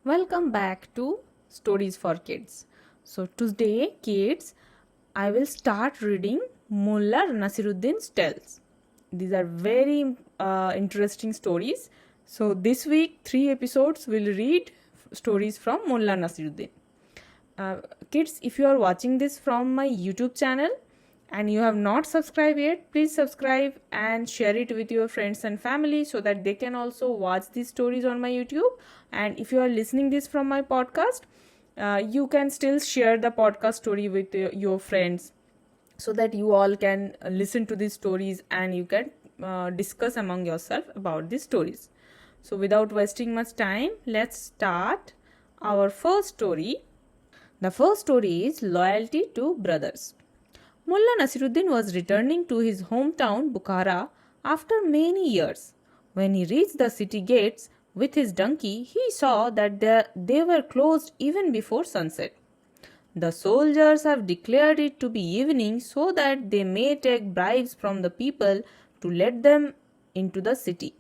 Welcome back to Stories for Kids. So today, kids, I will start reading Molla Nasiruddin's tales. These are very interesting stories. So this week, 3 episodes will read stories from Molla Nasiruddin. Kids, if you are watching this from my YouTube channel and you have not subscribed yet, please subscribe and share it with your friends and family so that they can also watch these stories on my YouTube. And if you are listening this from my podcast, you can still share the podcast story with your friends so that you all can listen to these stories and you can discuss among yourself about these stories. So without wasting much time, let's start our first story. The first story is Loyalty to Brothers. Mulla Nasiruddin was returning to his hometown Bukhara after many years. When he reached the city gates with his donkey, he saw that they were closed even before sunset. The soldiers have declared it to be evening so that they may take bribes from the people to let them into the city,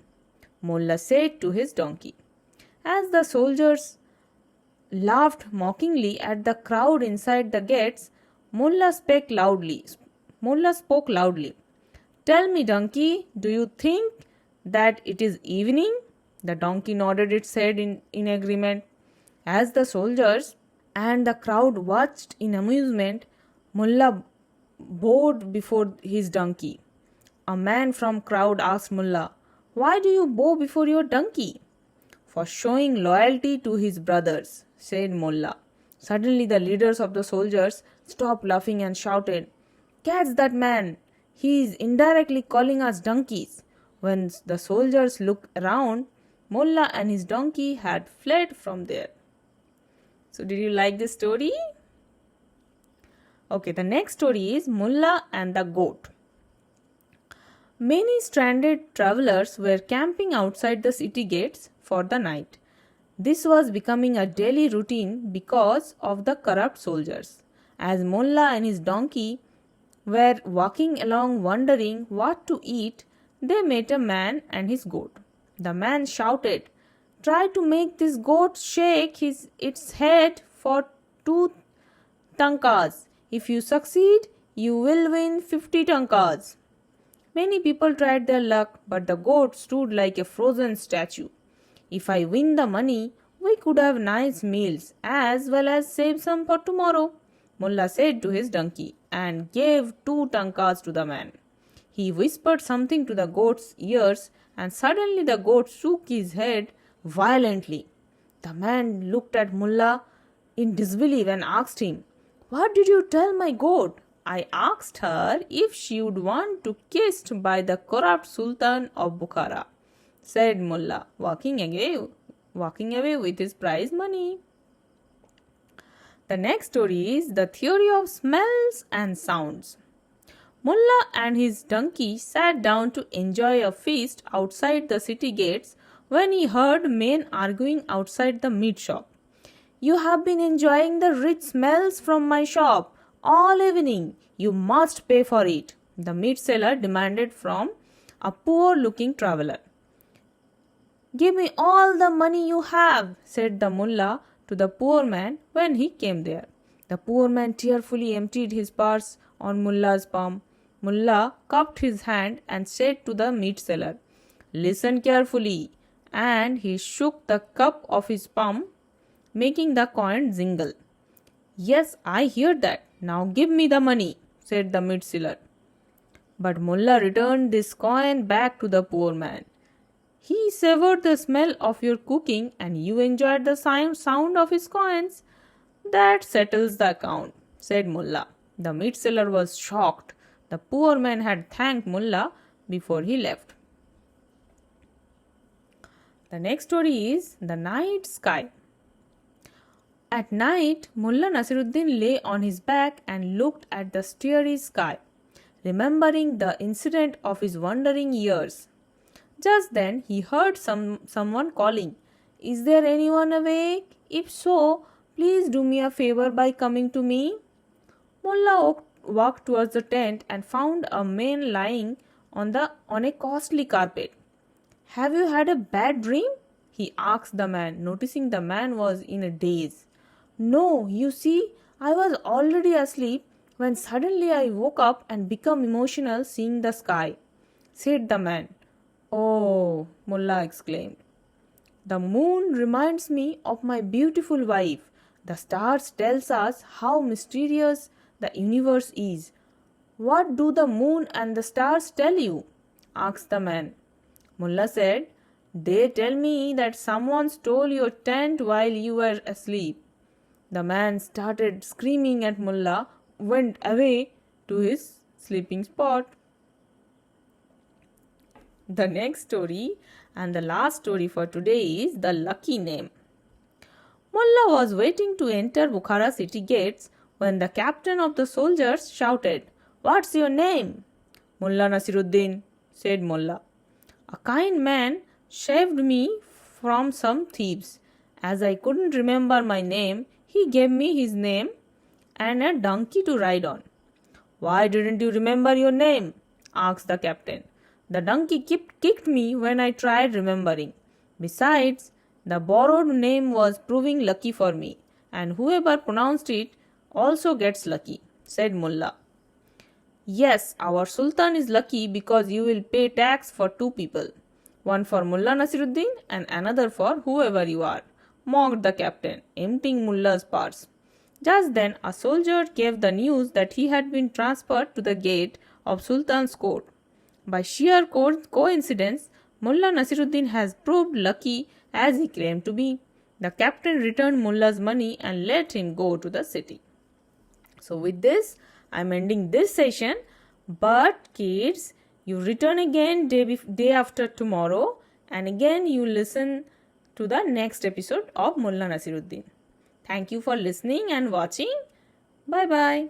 Mulla said to his donkey. As the soldiers laughed mockingly at the crowd inside the gates, Mulla spoke loudly. Tell me, donkey, do you think that it is evening? The donkey nodded its head in agreement. As the soldiers and the crowd watched in amusement, Mulla bowed before his donkey. A man from crowd asked Mulla, "Why do you bow before your donkey?" "For showing loyalty to his brothers," said Mulla. Suddenly the leaders of the soldiers stopped laughing and shouted, "Catch that man! He is indirectly calling us donkeys." When the soldiers looked around, Mulla and his donkey had fled from there. So did you like this story? Okay, the next story is Molla and the Goat. Many stranded travelers were camping outside the city gates for the night. This was becoming a daily routine because of the corrupt soldiers. As Molla and his donkey were walking along wondering what to eat, they met a man and his goat. The man shouted, "Try to make this goat shake its head for 2 tankas. If you succeed, you will win 50 tankas." Many people tried their luck, but the goat stood like a frozen statue. "If I win the money, we could have nice meals as well as save some for tomorrow," Mulla said to his donkey and gave 2 tankas to the man. He whispered something to the goat's ears and suddenly the goat shook his head violently. The man looked at Mulla in disbelief and asked him, "What did you tell my goat?" "I asked her if she would want to kissed by the corrupt Sultan of Bukhara," said Mulla, walking away with his prize money. The next story is The Theory of Smells and Sounds. Mulla and his donkey sat down to enjoy a feast outside the city gates when he heard men arguing outside the meat shop. "You have been enjoying the rich smells from my shop all evening. You must pay for it," the meat seller demanded from a poor-looking traveler. "Give me all the money you have," said the mullah to the poor man when he came there. The poor man tearfully emptied his purse on Mullah's palm. Mullah cupped his hand and said to the meat seller, "Listen carefully," and he shook the cup of his palm, making the coin jingle. "Yes, I hear that. Now give me the money," said the meat seller. But Mullah returned this coin back to the poor man. "He savored the smell of your cooking and you enjoyed the sound of his coins. That settles the account," said Mullah. The meat seller was shocked. The poor man had thanked Mullah before he left. The next story is The Night Sky. At night, Mulla Nasiruddin lay on his back and looked at the starry sky, remembering the incident of his wandering years. Just then he heard someone calling, "Is there anyone awake? If so, please do me a favor by coming to me." Mullah walked towards the tent and found a man lying on a costly carpet. "Have you had a bad dream?" he asked the man, noticing the man was in a daze. No, you see, I was already asleep when suddenly I woke up and became emotional seeing the sky, said the man. Oh, Mullah exclaimed. The moon reminds me of my beautiful wife. The stars tells us how mysterious the universe is. What do the moon and the stars tell you? Asked the man. Mullah said, they tell me that someone stole your tent while you were asleep. The man started screaming at Mullah, went away to his sleeping spot. The next story and the last story for today is the lucky name. Mullah was waiting to enter Bukhara city gates when the captain of the soldiers shouted, What's your name? Mullah Nasiruddin, said Mullah. A kind man saved me from some thieves. As I couldn't remember my name, he gave me his name and a donkey to ride on. Why didn't you remember your name? Asked the captain. The donkey kicked me when I tried remembering. Besides, the borrowed name was proving lucky for me, and whoever pronounced it also gets lucky, said Mullah. Yes, our Sultan is lucky because you will pay tax for two people, one for Mullah Nasiruddin and another for whoever you are, mocked the captain, emptying Mullah's purse. Just then, a soldier gave the news that he had been transferred to the gate of Sultan's court. By sheer coincidence, Mullah Nasiruddin has proved lucky as he claimed to be. The captain returned Mullah's money and let him go to the city. So with this, I am ending this session. But kids, you return again day after tomorrow, and again you listen to the next episode of Mullah Nasiruddin. Thank you for listening and watching. Bye bye.